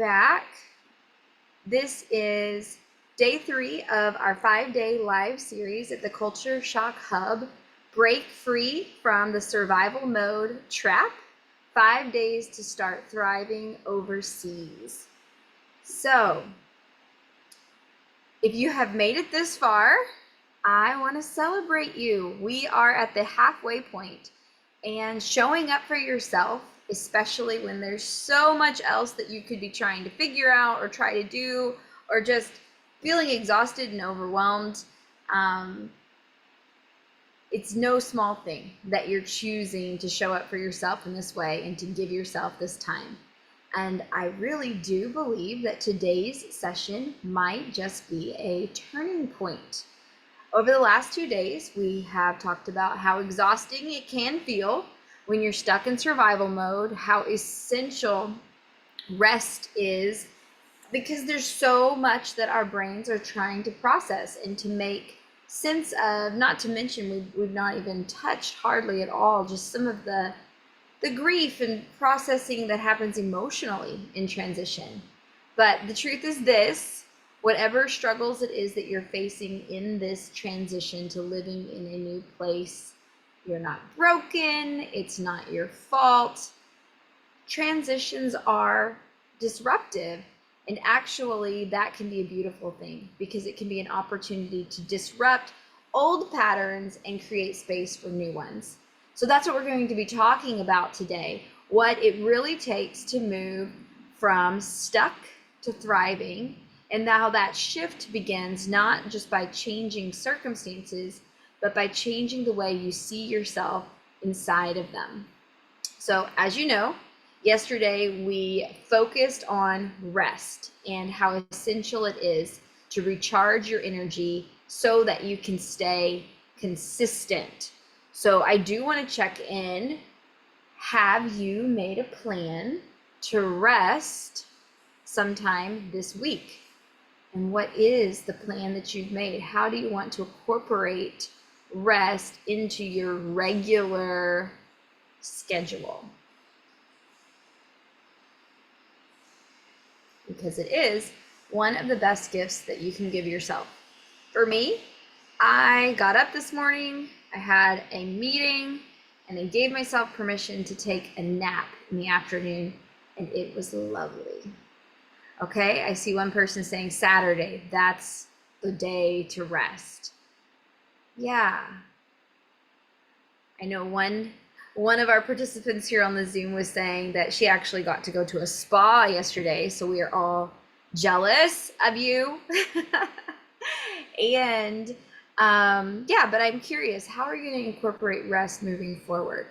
back. This is day 3 of our 5-day live series at the Culture Shock Hub. Break free from the survival mode trap. 5 days to start thriving overseas. So, if you have made it this far, I want to celebrate you. We are at the halfway point, and showing up for yourself, especially when there's so much else that you could be trying to figure out or try to do, or just feeling exhausted and overwhelmed. It's no small thing that you're choosing to show up for yourself in this way and to give yourself this time. And I really do believe that today's session might just be a turning point. Over the last 2 days, we have talked about how exhausting it can feel when you're stuck in survival mode, how essential rest is, because there's so much that our brains are trying to process and to make sense of, not to mention we've not even touched hardly at all just some of the grief and processing that happens emotionally in transition. But the truth is this: whatever struggles it is that you're facing in this transition to living in a new place, you're not broken, it's not your fault. Transitions are disruptive, and actually that can be a beautiful thing, because it can be an opportunity to disrupt old patterns and create space for new ones. So that's what we're going to be talking about today: what it really takes to move from stuck to thriving, and how that shift begins not just by changing circumstances, but by changing the way you see yourself inside of them. So, as you know, yesterday we focused on rest and how essential it is to recharge your energy so that you can stay consistent. So I do want to check in. Have you made a plan to rest sometime this week? And what is the plan that you've made? How do you want to incorporate rest into your regular schedule? Because it is one of the best gifts that you can give yourself. For me, I got up this morning, I had a meeting, and I gave myself permission to take a nap in the afternoon, and it was lovely. Okay, I see one person saying Saturday, that's the day to rest. Yeah. I know one of our participants here on the Zoom was saying that she actually got to go to a spa yesterday, so we are all jealous of you. And yeah, but I'm curious, how are you going to incorporate rest moving forward?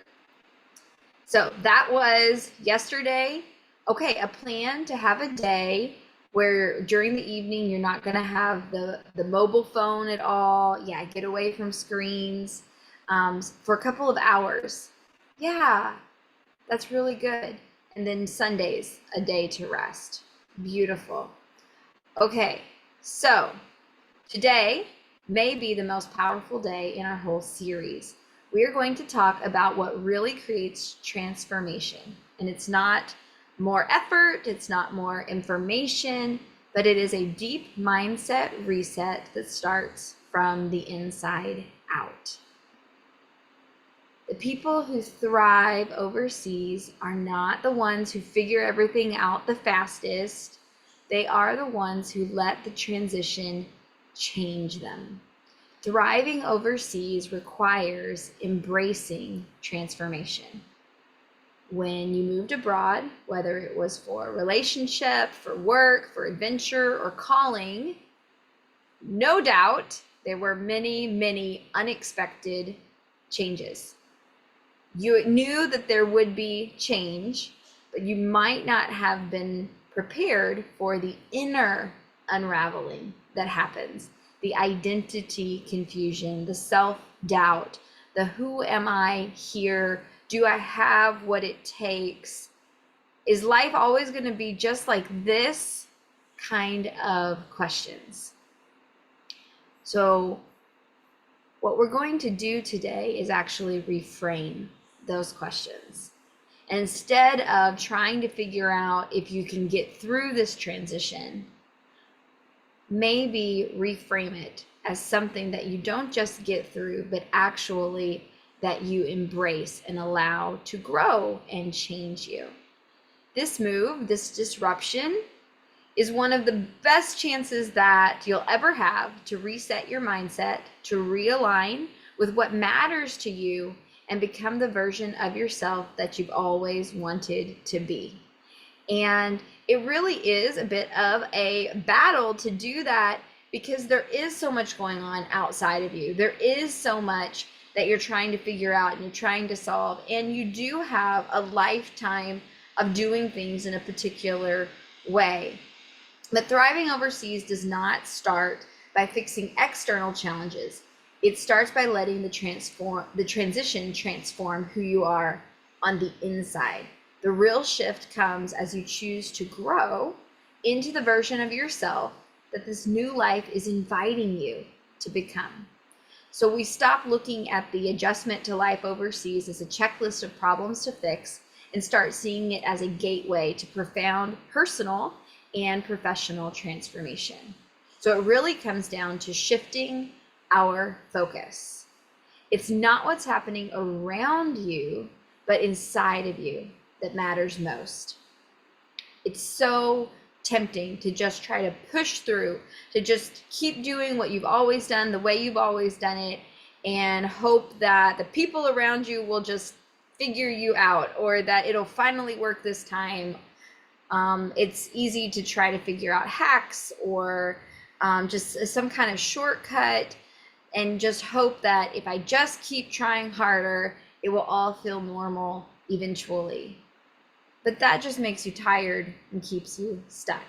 So that was yesterday. Okay, a plan to have a day where during the evening you're not going to have the mobile phone at all. Yeah, get away from screens for a couple of hours. Yeah, that's really good. And then Sundays, a day to rest. Beautiful. Okay, so today may be the most powerful day in our whole series. We are going to talk about what really creates transformation. And it's not more effort, it's not more information, but it is a deep mindset reset that starts from the inside out. The people who thrive overseas are not the ones who figure everything out the fastest. They are the ones who let the transition change them. Thriving overseas requires embracing transformation. When you moved abroad, whether it was for a relationship, for work, for adventure, or calling, no doubt there were many, many unexpected changes. You knew that there would be change, but you might not have been prepared for the inner unraveling that happens. The identity confusion, the self-doubt, the who am I here? Do I have what it takes? Is life always going to be just like this kind of questions? So what we're going to do today is actually reframe those questions. And instead of trying to figure out if you can get through this transition, maybe reframe it as something that you don't just get through, but actually that you embrace and allow to grow and change you. This move, this disruption, is one of the best chances that you'll ever have to reset your mindset, to realign with what matters to you, and become the version of yourself that you've always wanted to be. And it really is a bit of a battle to do that because there is so much going on outside of you. There is so much that you're trying to figure out and you're trying to solve. And you do have a lifetime of doing things in a particular way. But thriving overseas does not start by fixing external challenges. It starts by letting the transition transform who you are on the inside. The real shift comes as you choose to grow into the version of yourself that this new life is inviting you to become. So we stop looking at the adjustment to life overseas as a checklist of problems to fix and start seeing it as a gateway to profound personal and professional transformation. So it really comes down to shifting our focus. It's not what's happening around you, but inside of you that matters most. It's so tempting to just try to push through, to just keep doing what you've always done, the way you've always done it, and hope that the people around you will just figure you out or that it'll finally work this time. It's easy to try to figure out hacks or just some kind of shortcut and just hope that if I just keep trying harder, it will all feel normal eventually. But that just makes you tired and keeps you stuck.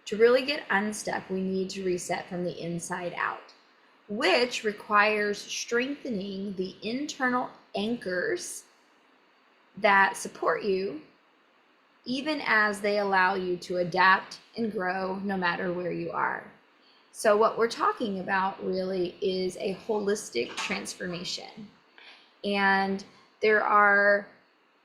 To really get unstuck, we need to reset from the inside out, which requires strengthening the internal anchors that support you, even as they allow you to adapt and grow no matter where you are. So what we're talking about really is a holistic transformation. And there are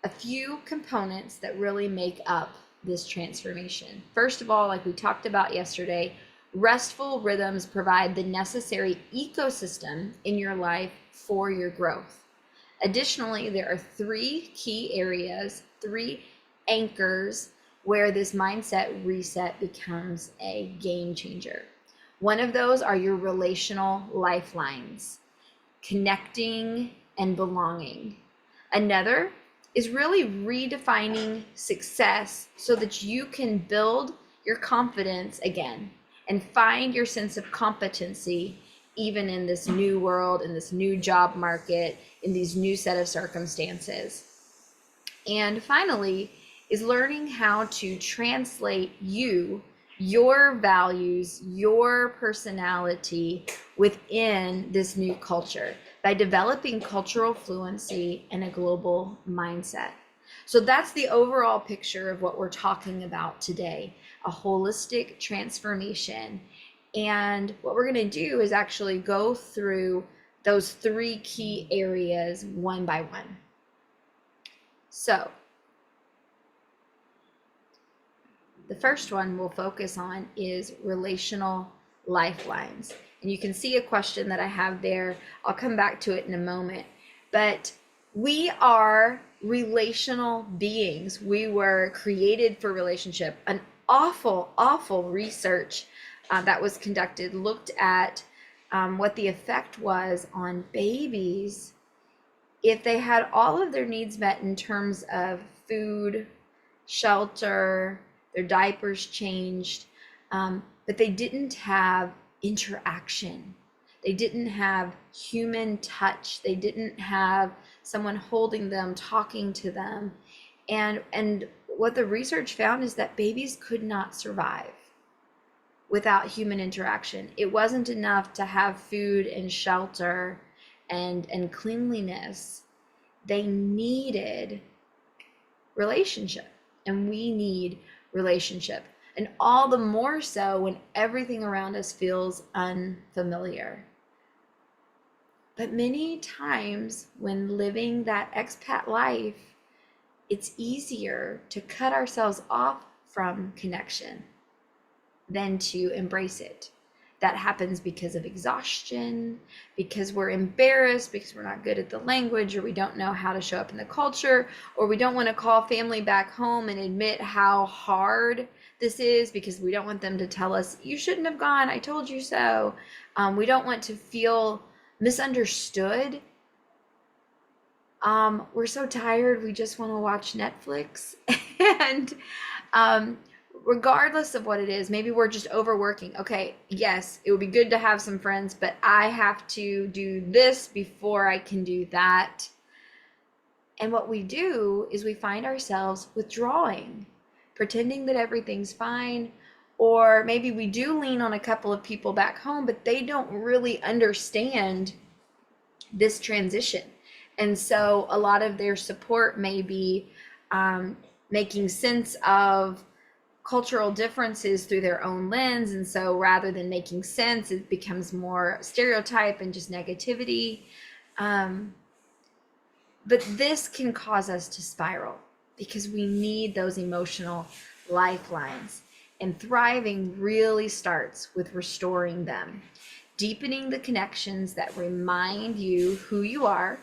a few components that really make up this transformation. First of all, like we talked about yesterday, restful rhythms provide the necessary ecosystem in your life for your growth. Additionally, there are three key areas, three anchors where this mindset reset becomes a game changer. One of those are your relational lifelines, connecting and belonging. Another is really redefining success so that you can build your confidence again and find your sense of competency even in this new world, in this new job market, in these new set of circumstances. And finally, is learning how to translate your values, your personality within this new culture by developing cultural fluency and a global mindset. So that's the overall picture of what we're talking about today, a holistic transformation. And what we're going to do is actually go through those three key areas one by one. So the first one we'll focus on is relational lifelines. And you can see a question that I have there. I'll come back to it in a moment. But we are relational beings. We were created for relationship. An awful research that was conducted looked at what the effect was on babies if they had all of their needs met in terms of food, shelter, their diapers changed, but they didn't have interaction. They didn't have human touch. They didn't have someone holding them, talking to them. And what the research found is that babies could not survive without human interaction. It wasn't enough to have food and shelter and cleanliness. They needed relationship, and we need relationship, and all the more so when everything around us feels unfamiliar. But many times when living that expat life, it's easier to cut ourselves off from connection than to embrace it. That happens because of exhaustion, because we're embarrassed, because we're not good at the language, or we don't know how to show up in the culture, or we don't want to call family back home and admit how hard this is because we don't want them to tell us, you shouldn't have gone, I told you so. We don't want to feel misunderstood. We're so tired, we just want to watch Netflix. And regardless of what it is, maybe we're just overworking. Okay, yes, it would be good to have some friends, but I have to do this before I can do that. And what we do is we find ourselves withdrawing, pretending that everything's fine. Or maybe we do lean on a couple of people back home, but they don't really understand this transition. And so a lot of their support may be making sense of cultural differences through their own lens. And so rather than making sense, it becomes more stereotype and just negativity. But this can cause us to spiral because we need those emotional lifelines. And thriving really starts with restoring them, deepening the connections that remind you who you are,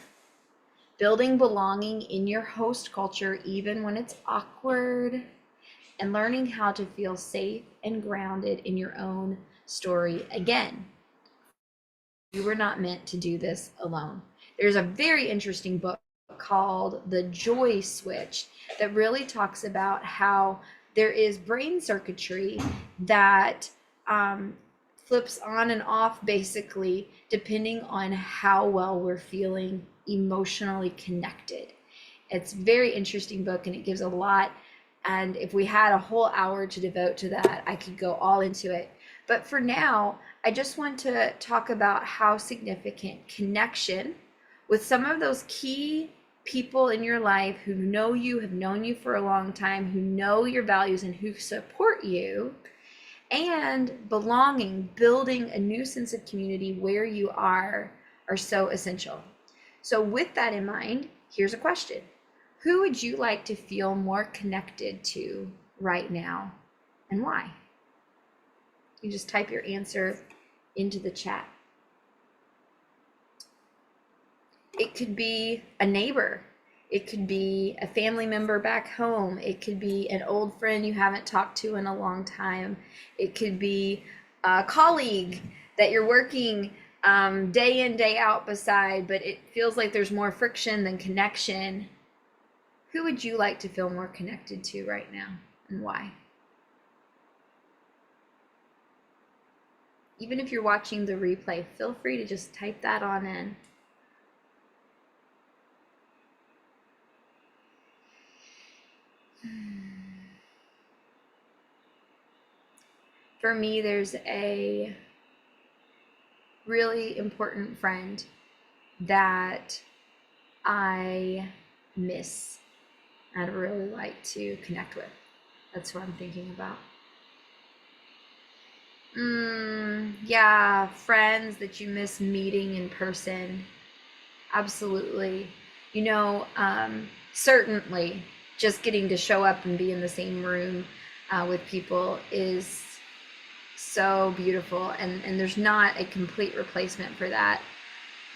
building belonging in your host culture, even when it's awkward, and learning how to feel safe and grounded in your own story again. You were not meant to do this alone. There's a very interesting book called The Joy Switch that really talks about how there is brain circuitry that flips on and off basically depending on how well we're feeling emotionally connected. It's a very interesting book and it gives a lot. And if we had a whole hour to devote to that, I could go all into it. But for now, I just want to talk about how significant connection with some of those key people in your life who know you, have known you for a long time, who know your values and who support you, and belonging, building a new sense of community where you are so essential. So with that in mind, here's a question. Who would you like to feel more connected to right now and why? You just type your answer into the chat. It could be a neighbor. It could be a family member back home. It could be an old friend you haven't talked to in a long time. It could be a colleague that you're working day in, day out beside, but it feels like there's more friction than connection. Who would you like to feel more connected to right now and why? Even if you're watching the replay, feel free to just type that on in. For me, there's a really important friend that I miss. I'd really like to connect with. That's what I'm thinking about. Yeah, friends that you miss meeting in person. Absolutely. You know, certainly just getting to show up and be in the same room with people is so beautiful, and there's not a complete replacement for that.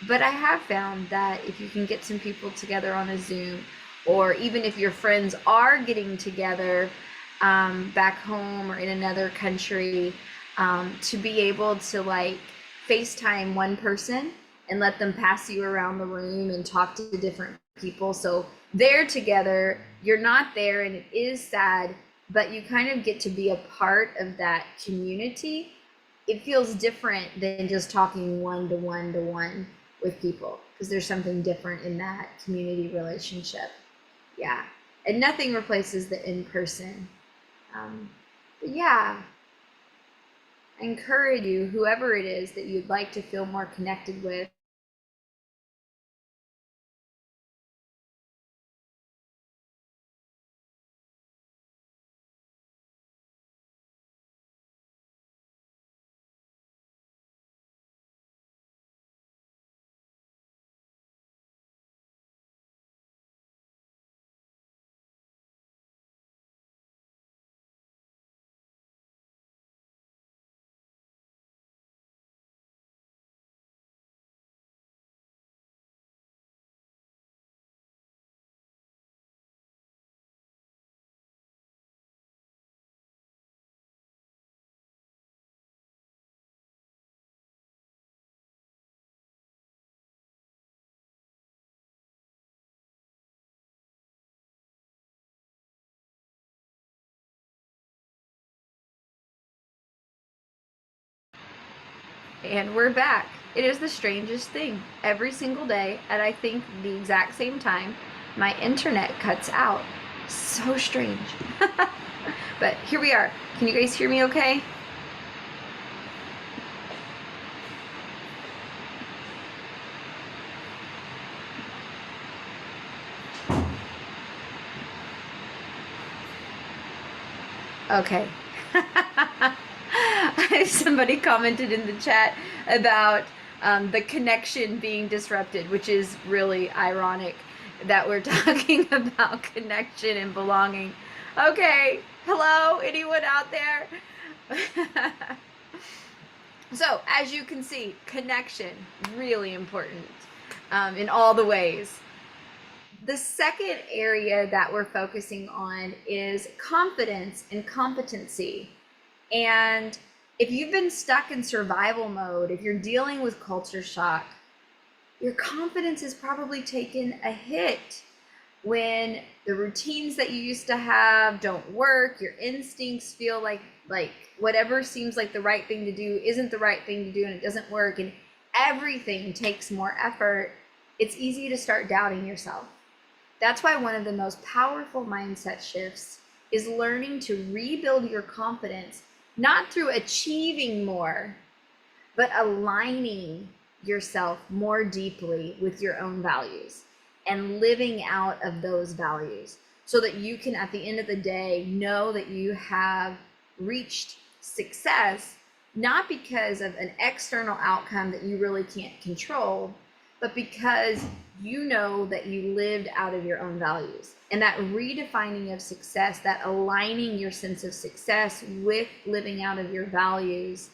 But I have found that if you can get some people together on a Zoom, or even if your friends are getting together back home or in another country, to be able to like FaceTime one person and let them pass you around the room and talk to different people. So they're together, you're not there, and it is sad, but you kind of get to be a part of that community. It feels different than just talking one to one to one with people because there's something different in that community relationship. Yeah. And nothing replaces the in-person. But yeah, I encourage you, whoever it is that you'd like to feel more connected with, And we're back. It is the strangest thing. Every single day, at I think the exact same time, my internet cuts out. So strange. But here we are. Can you guys hear me okay? Okay. Somebody commented in the chat about the connection being disrupted, which is really ironic that we're talking about connection and belonging. Okay, hello, anyone out there? So, as you can see, connection, really important in all the ways. The second area that we're focusing on is confidence and competency. And if you've been stuck in survival mode, if you're dealing with culture shock, your confidence has probably taken a hit when the routines that you used to have don't work, your instincts feel like whatever seems like the right thing to do isn't the right thing to do, and it doesn't work, and everything takes more effort. It's easy to start doubting yourself. That's why one of the most powerful mindset shifts is learning to rebuild your confidence, not through achieving more, but aligning yourself more deeply with your own values and living out of those values so that you can, at the end of the day, know that you have reached success, not because of an external outcome that you really can't control, but because you know that you lived out of your own values. And that redefining of success, that aligning your sense of success with living out of your values,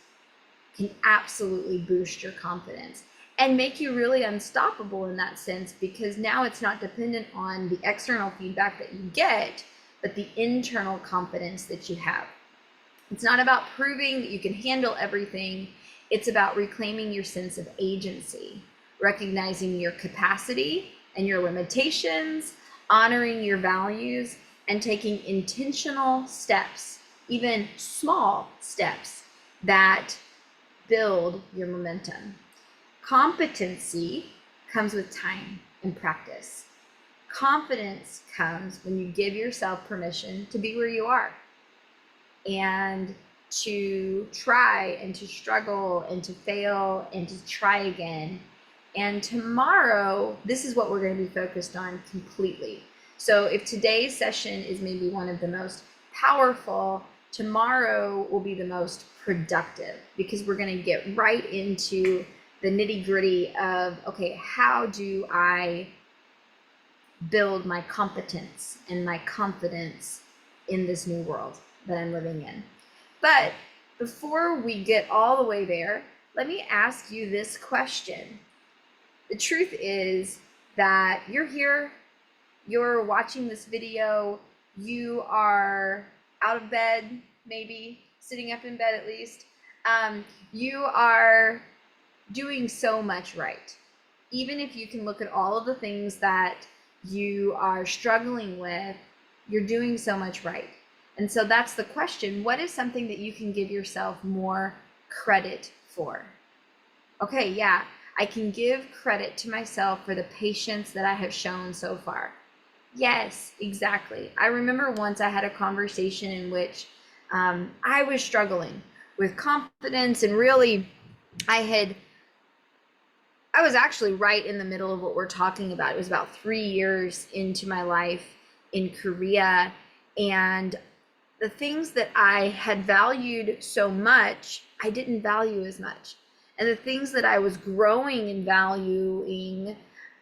can absolutely boost your confidence and make you really unstoppable in that sense, because now it's not dependent on the external feedback that you get, but the internal confidence that you have. It's not about proving that you can handle everything. It's about reclaiming your sense of agency, recognizing your capacity and your limitations, honoring your values, and taking intentional steps, even small steps, that build your momentum. Competency comes with time and practice. Confidence comes when you give yourself permission to be where you are and to try and to struggle and to fail and to try again. And tomorrow, this is what we're going to be focused on completely. So if today's session is maybe one of the most powerful, tomorrow will be the most productive, because we're going to get right into the nitty-gritty of, okay, how do I build my competence and my confidence in this new world that I'm living in? But before we get all the way there, let me ask you this question. The truth is that you're here, you're watching this video, you are out of bed, maybe sitting up in bed at least. You are doing so much right. Even if you can look at all of the things that you are struggling with, you're doing so much right. And so that's the question. What is something that you can give yourself more credit for? Okay, yeah, I can give credit to myself for the patience that I have shown so far. Yes, exactly. I remember once I had a conversation in which I was struggling with confidence, and really I was actually right in the middle of what we're talking about. It was about 3 years into my life in Korea, and the things that I had valued so much, I didn't value as much. And the things that I was growing and valuing,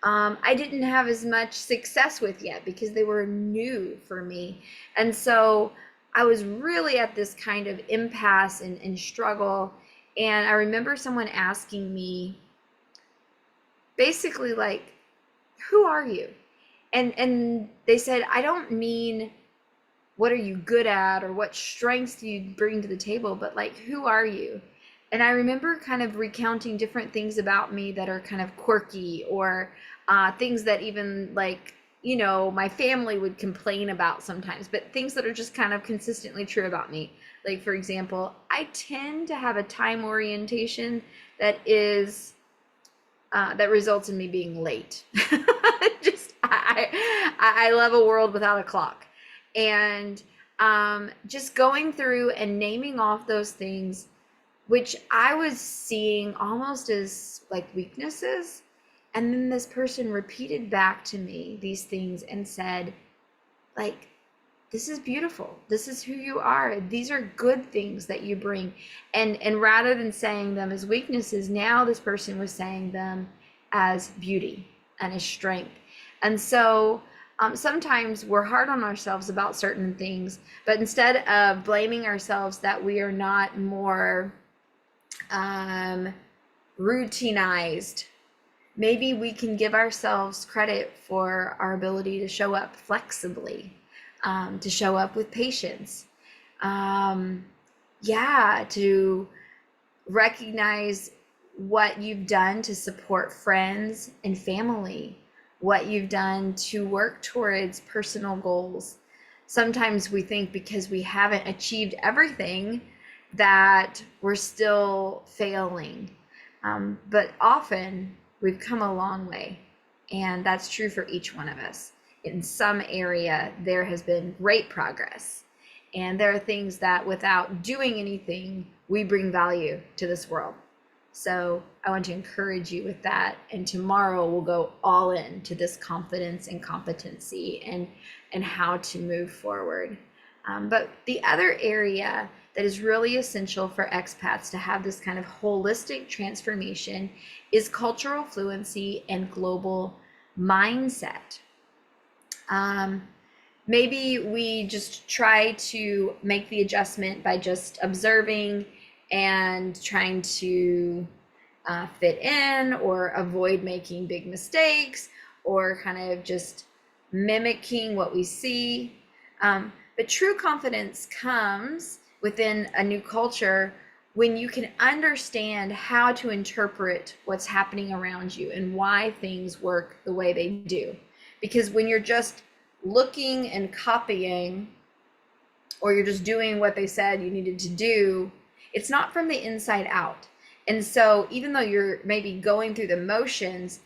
I didn't have as much success with yet because they were new for me. And so I was really at this kind of impasse and struggle. And I remember someone asking me, basically like, who are you? And they said, I don't mean what are you good at or what strengths do you bring to the table, but like, who are you? And I remember kind of recounting different things about me that are kind of quirky, or things that even like, you know, my family would complain about sometimes, but things that are just kind of consistently true about me. Like, for example, I tend to have a time orientation that is that results in me being late. Just I love a world without a clock, and just going through and naming off those things which I was seeing almost as like weaknesses. And then this person repeated back to me these things and said, like, this is beautiful. This is who you are. These are good things that you bring. And rather than saying them as weaknesses, now this person was saying them as beauty and as strength. And so sometimes we're hard on ourselves about certain things, but instead of blaming ourselves that we are not more routinized, maybe we can give ourselves credit for our ability to show up flexibly, to show up with patience, to recognize what you've done to support friends and family, what you've done to work towards personal goals. Sometimes we think because we haven't achieved everything that we're still failing. But often we've come a long way, and that's true for each one of us. In some area, there has been great progress, and there are things that without doing anything, we bring value to this world. So I want to encourage you with that. And tomorrow we'll go all in to this confidence and competency and how to move forward. But the other area that is really essential for expats to have this kind of holistic transformation is cultural fluency and global mindset. Maybe we just try to make the adjustment by just observing and trying to fit in or avoid making big mistakes or kind of just mimicking what we see. But true confidence comes within a new culture when you can understand how to interpret what's happening around you and why things work the way they do. Because when you're just looking and copying, or you're just doing what they said you needed to do, it's not from the inside out. And so even though you're maybe going through the motions,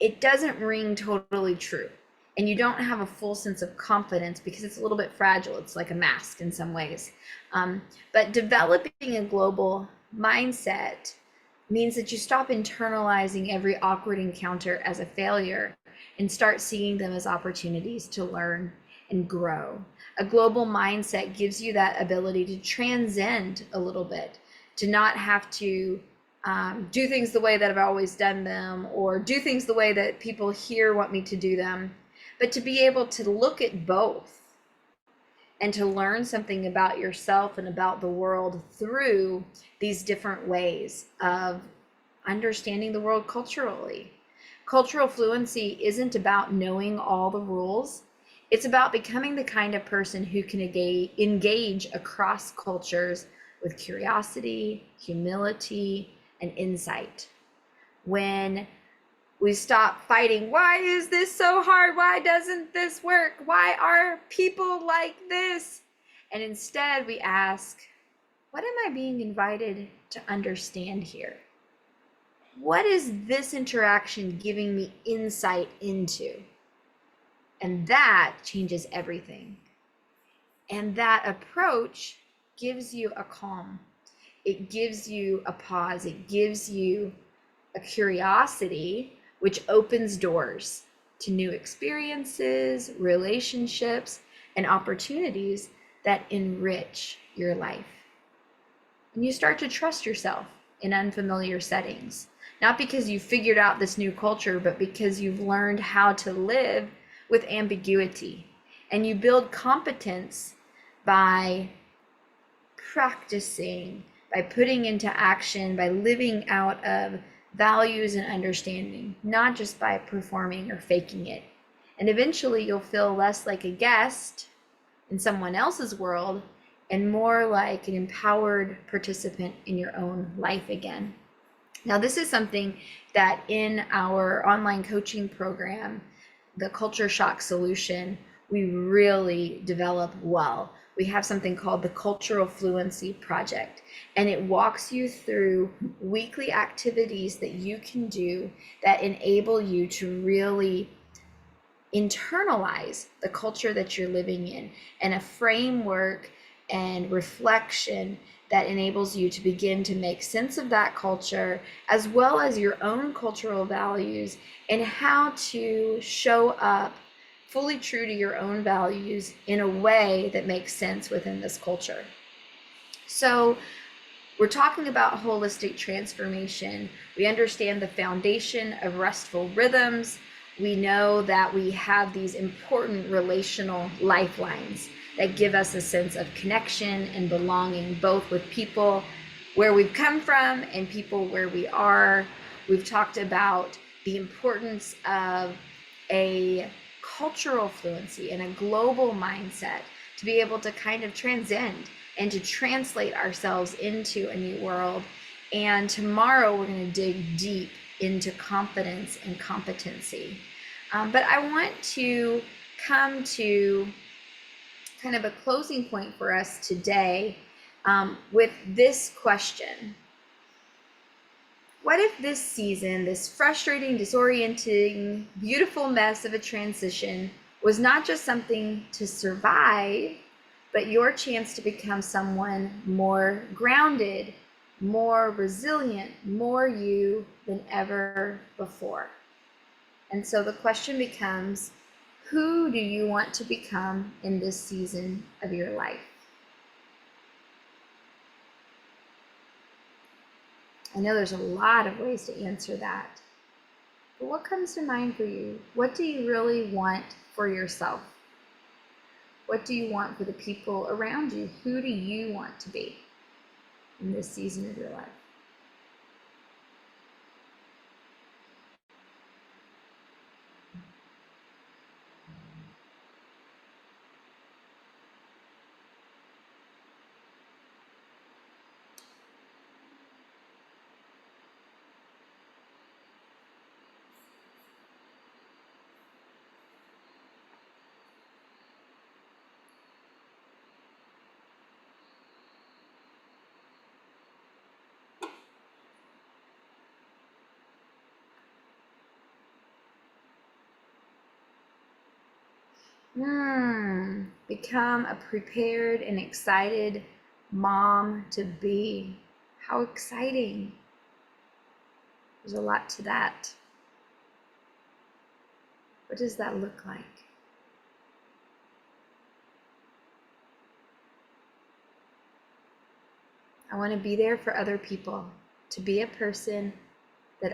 it doesn't ring totally true. And you don't have a full sense of confidence because it's a little bit fragile. It's like a mask in some ways. But developing a global mindset means that you stop internalizing every awkward encounter as a failure and start seeing them as opportunities to learn and grow. A global mindset gives you that ability to transcend a little bit, to not have to do things the way that I've always done them, or do things the way that people here want me to do them, but to be able to look at both and to learn something about yourself and about the world through these different ways of understanding the world culturally. Cultural fluency isn't about knowing all the rules. It's about becoming the kind of person who can engage across cultures with curiosity, humility, and insight. When we stop fighting, why is this so hard? Why doesn't this work? Why are people like this? And instead we ask, what am I being invited to understand here? What is this interaction giving me insight into? And that changes everything. And that approach gives you a calm. It gives you a pause. It gives you a curiosity, which opens doors to new experiences, relationships, and opportunities that enrich your life. And you start to trust yourself in unfamiliar settings, not because you figured out this new culture, but because you've learned how to live with ambiguity. And you build competence by practicing, by putting into action, by living out of values and understanding, not just by performing or faking it. And eventually you'll feel less like a guest in someone else's world and more like an empowered participant in your own life again. Now, this is something that in our online coaching program, the Culture Shock Solution, we really develop well. we have something called the Cultural Fluency Project, and it walks you through weekly activities that you can do that enable you to really internalize the culture that you're living in, and a framework and reflection that enables you to begin to make sense of that culture, as well as your own cultural values, and how to show up fully true to your own values in a way that makes sense within this culture. So we're talking about holistic transformation. We understand the foundation of restful rhythms. We know that we have these important relational lifelines that give us a sense of connection and belonging, both with people where we've come from and people where we are. We've talked about the importance of a cultural fluency and a global mindset to be able to kind of transcend and to translate ourselves into a new world. And tomorrow we're going to dig deep into confidence and competency. But I want to come to kind of a closing point for us today with this question. What if this season, this frustrating, disorienting, beautiful mess of a transition, was not just something to survive, but your chance to become someone more grounded, more resilient, more you than ever before? And so the question becomes, who do you want to become in this season of your life? I know there's a lot of ways to answer that, but what comes to mind for you? What do you really want for yourself? What do you want for the people around you? Who do you want to be in this season of your life? Become a prepared and excited mom to be. How exciting. There's a lot to that. What does that look like? I want to be there for other people, to be a person that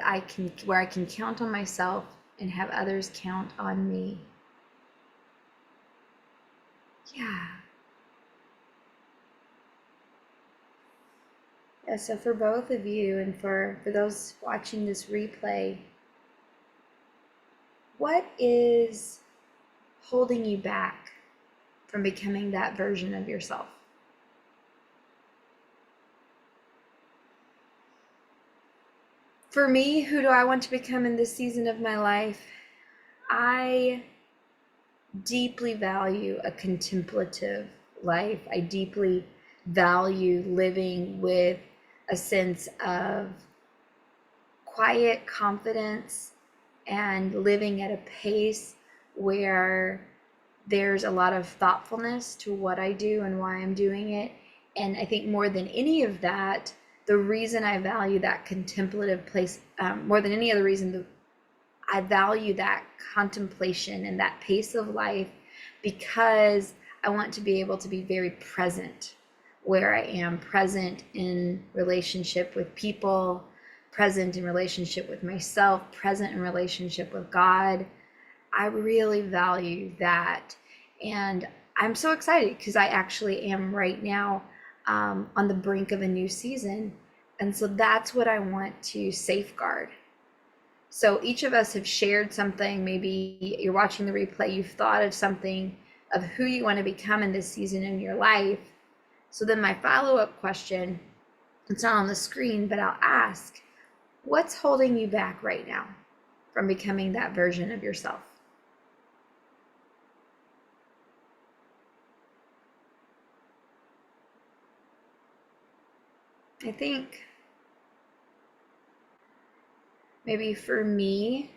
where I can count on myself and have others count on me. Yeah. Yeah, so for both of you and for those watching this replay, what is holding you back from becoming that version of yourself? For me, who do I want to become in this season of my life? I deeply value a contemplative life. I deeply value living with a sense of quiet confidence and living at a pace where there's a lot of thoughtfulness to what I do and why I'm doing it. And I think more than any of that, the reason I value that contemplative place, more than any other reason, I value that contemplation and that pace of life, because I want to be able to be very present where I am, present in relationship with people, present in relationship with myself, present in relationship with God. I really value that. And I'm so excited because I actually am right now on the brink of a new season. And so that's what I want to safeguard. So each of us have shared something. Maybe you're watching the replay, you've thought of something of who you want to become in this season in your life. So then my follow-up question, it's not on the screen, but I'll ask, what's holding you back right now from becoming that version of yourself? I think maybe for me,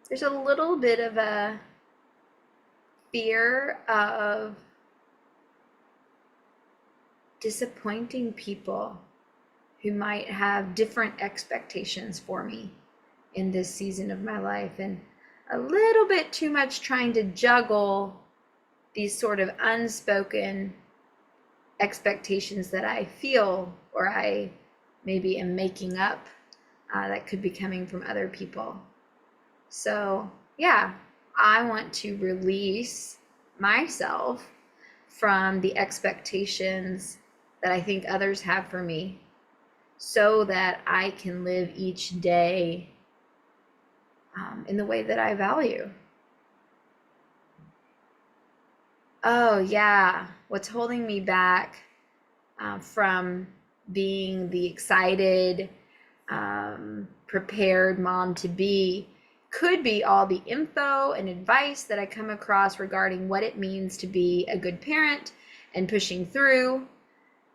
there's a little bit of a fear of disappointing people who might have different expectations for me in this season of my life, and a little bit too much trying to juggle these sort of unspoken expectations that I feel or I maybe am making up that could be coming from other people. So, yeah, I want to release myself from the expectations that I think others have for me so that I can live each day in the way that I value. Oh, yeah. What's holding me back from being the excited, prepared mom to be could be all the info and advice that I come across regarding what it means to be a good parent and pushing through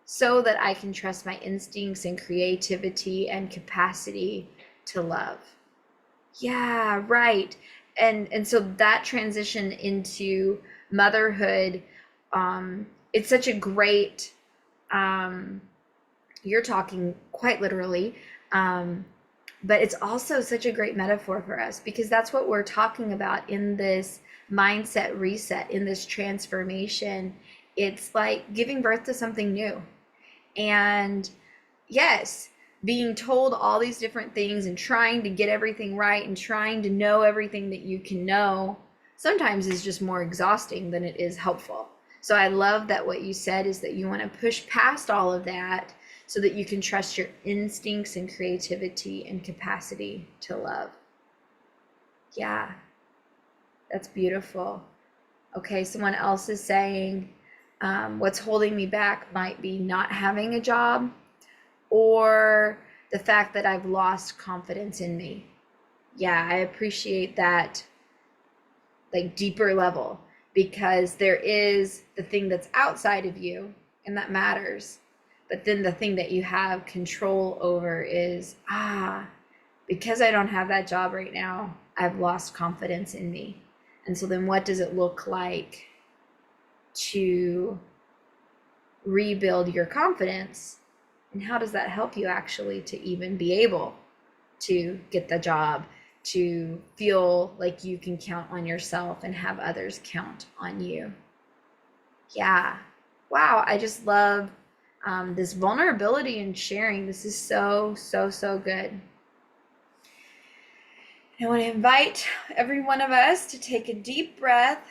so that I can trust my instincts and creativity and capacity to love. Yeah, right. And so that transition into motherhood, it's such a great, um, you're talking quite literally, but it's also such a great metaphor for us because that's what we're talking about in this mindset reset, in this transformation. It's like giving birth to something new. And yes, being told all these different things and trying to get everything right and trying to know everything that you can know sometimes is just more exhausting than it is helpful. So I love that what you said is that you want to push past all of that so that you can trust your instincts and creativity and capacity to love. Yeah, that's beautiful. Okay, someone else is saying, what's holding me back might be not having a job or the fact that I've lost confidence in me. Yeah, I appreciate that like deeper level because there is the thing that's outside of you and that matters. But then the thing that you have control over is, because I don't have that job right now, I've lost confidence in me. And so then what does it look like to rebuild your confidence? And how does that help you actually to even be able to get the job, to feel like you can count on yourself and have others count on you? Yeah. Wow. I just love this vulnerability and sharing. This is so, so, so good. I want to invite every one of us to take a deep breath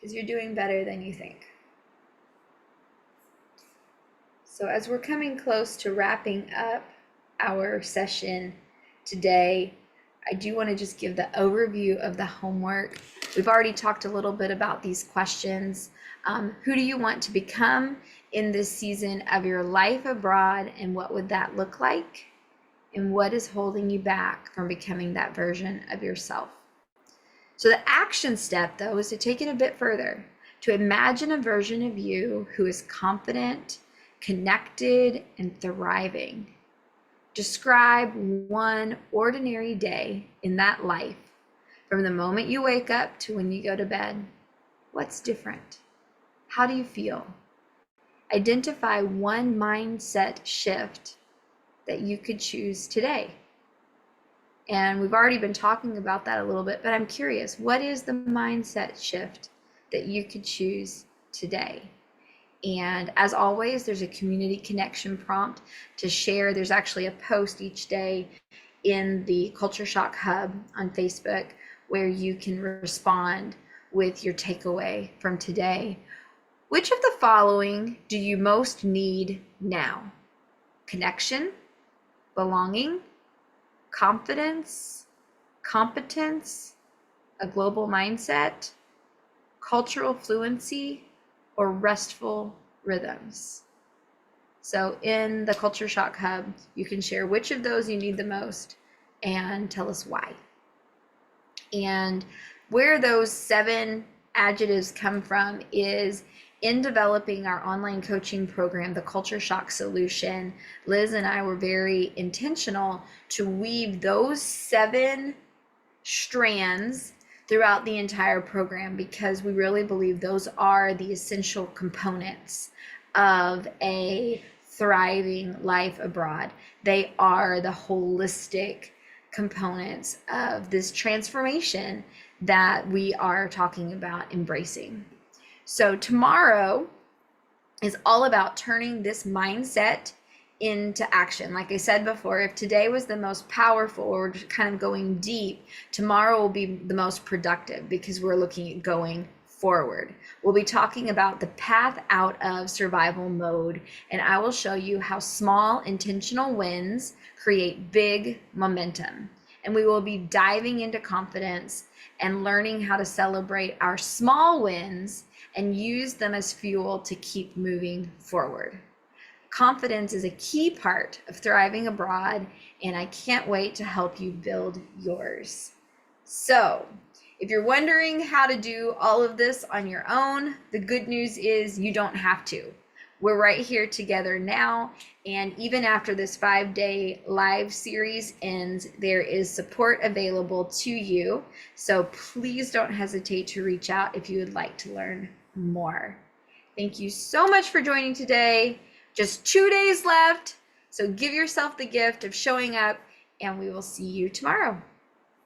because you're doing better than you think. So as we're coming close to wrapping up our session today, I do want to just give the overview of the homework. We've already talked a little bit about these questions. Who do you want to become in this season of your life abroad, and what would that look like? And what is holding you back from becoming that version of yourself? So the action step, though, is to take it a bit further, to imagine a version of you who is confident, connected, and thriving. Describe one ordinary day in that life from the moment you wake up to when you go to bed. What's different? How do you feel? Identify one mindset shift that you could choose today. And we've already been talking about that a little bit, but I'm curious, what is the mindset shift that you could choose today? And as always, there's a community connection prompt to share. There's actually a post each day in the Culture Shock Hub on Facebook where you can respond with your takeaway from today. Which of the following do you most need now? Connection, belonging, confidence, competence, a global mindset, cultural fluency, or restful rhythms? So in the Culture Shock Hub, you can share which of those you need the most and tell us why. And where those 7 adjectives come from is in developing our online coaching program, the Culture Shock Solution. Liz and I were very intentional to weave those 7 strands throughout the entire program, because we really believe those are the essential components of a thriving life abroad. They are the holistic components of this transformation that we are talking about embracing. So tomorrow is all about turning this mindset into action. Like I said before, if today was the most powerful, or just kind of going deep, tomorrow will be the most productive, because we're looking at going forward. We'll be talking about the path out of survival mode, and I will show you how small intentional wins create big momentum. And we will be diving into confidence and learning how to celebrate our small wins and use them as fuel to keep moving forward. Confidence is a key part of thriving abroad, and I can't wait to help you build yours. So, if you're wondering how to do all of this on your own, the good news is you don't have to. We're right here together now, and even after this 5-day live series ends, there is support available to you. So please don't hesitate to reach out if you would like to learn more. Thank you so much for joining today. Just 2 days left, so give yourself the gift of showing up, and we will see you tomorrow.